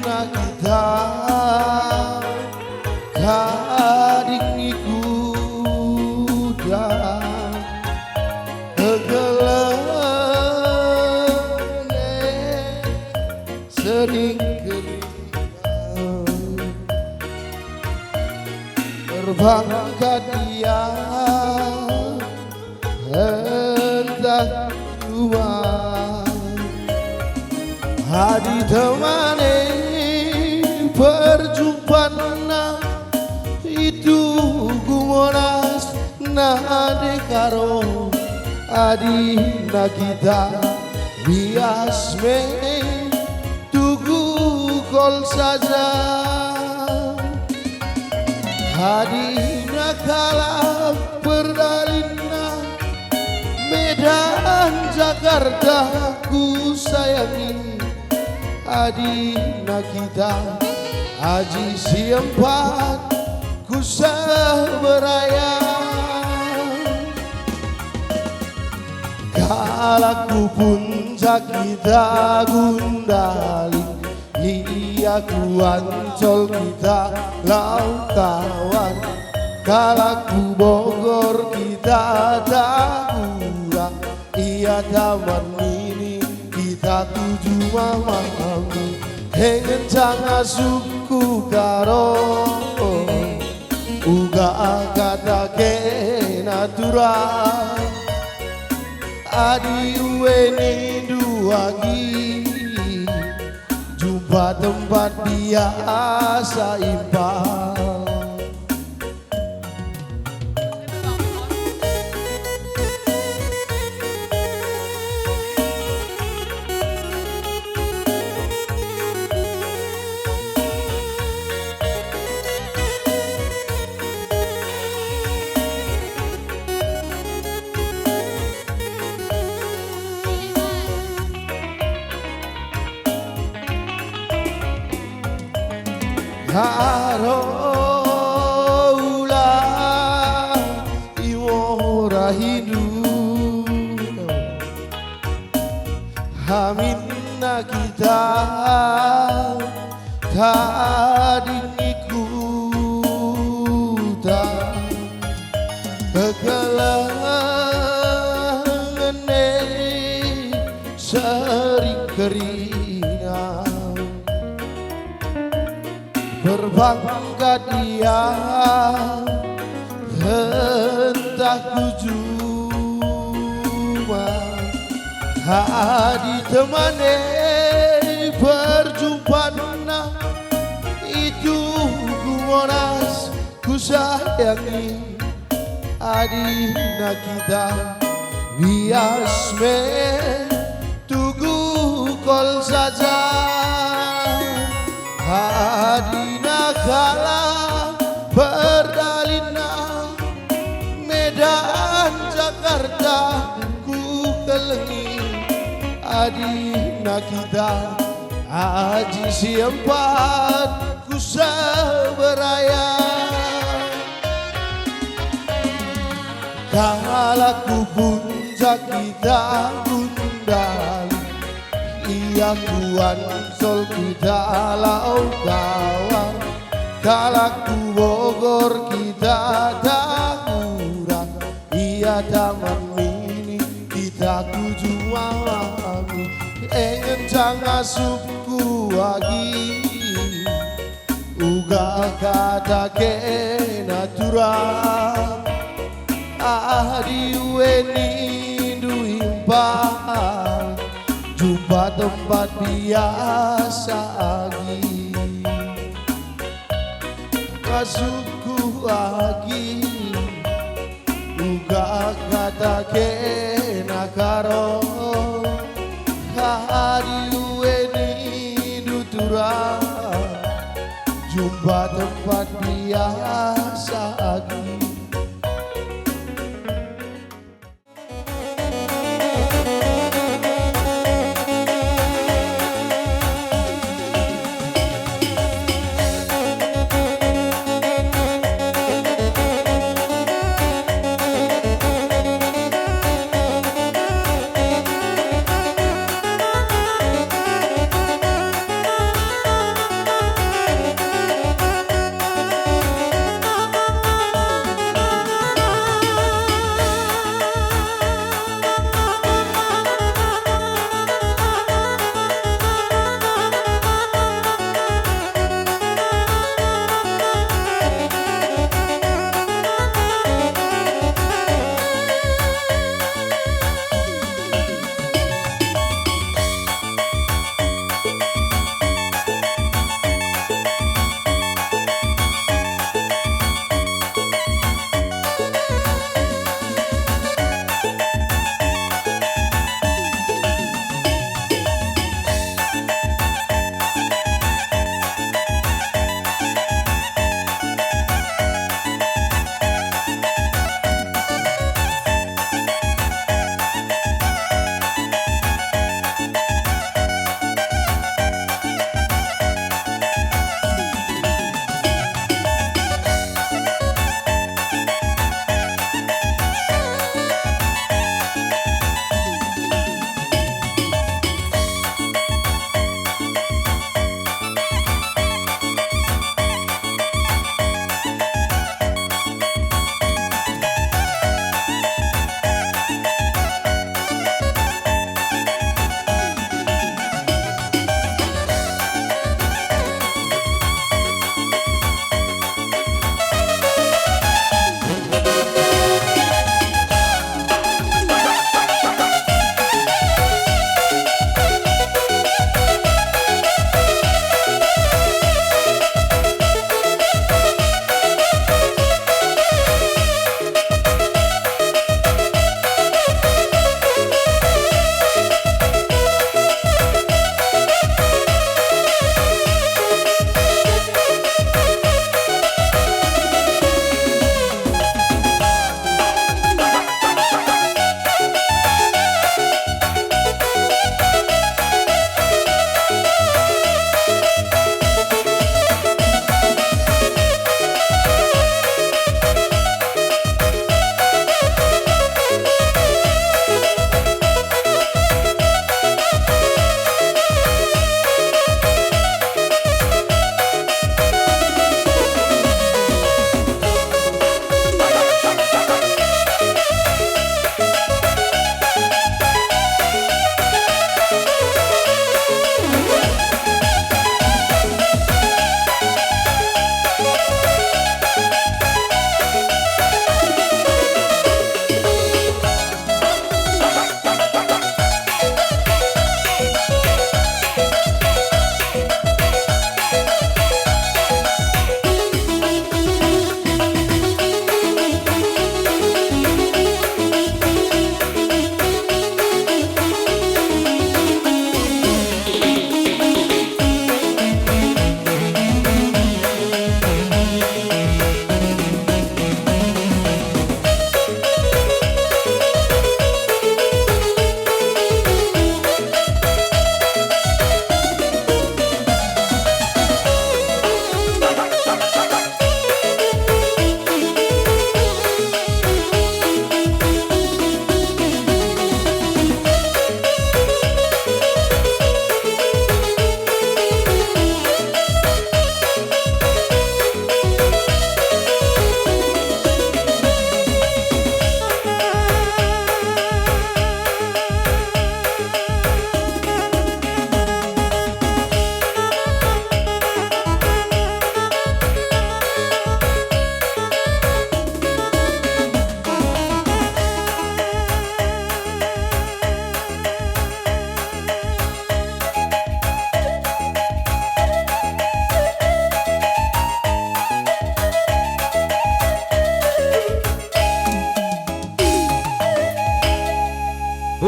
na kita gading iku dah kegelene sering terbang ke dia hendak keluar hadi temane perjumpaan itu gumonas nade karo adi na kita bias me tugu kol saja hadina kala berdalina Medan Jakarta ku sayangi adina kita Haji Siempat ku saberaya kalaku puncak kita gundali iya ku ancol kita lau kawan kalaku Bogor kita Tahura iya taman mini kita tuju mamamu hengen canga suku karo uga kata ke natural adi ueni duagi jumpa tempat biasa impal Haroula iwora hidup Hamina kita kading ikuta kekelangene sering keringat berbangga dia entah kujuma hadi temane perjumpaan itu gumonas ku sayangi adina kita bias me tugu kol saja hadina kala berdalina Medan Jakarta ku kelengi adina kita Haji Siempat ku saberaya kalaku puncak kita gundali iya kuan sol kita lau kawan kalaku Bogor kita Tahura iya taman mini kita tuju mamamu engen canga suku lagi uga kata ke natural adi weni duimpal jumpa tempat biasa lagi kasuku lagi uga kata ke nakaro hari weni dutura jumpa tempat biasa lagi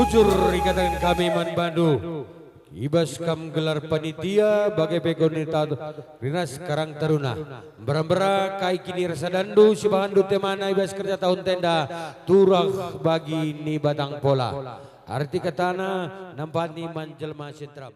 Bujur ikatan kami Man Bandu. Ibas kam gelar panitia bagai pegonita Rinas Karang Taruna. Berambara kai kini rasa dandu si bahandu temana ibas kerja tahun tenda turah bagi ni batang pola. Arti katana nampani manjelma sentram.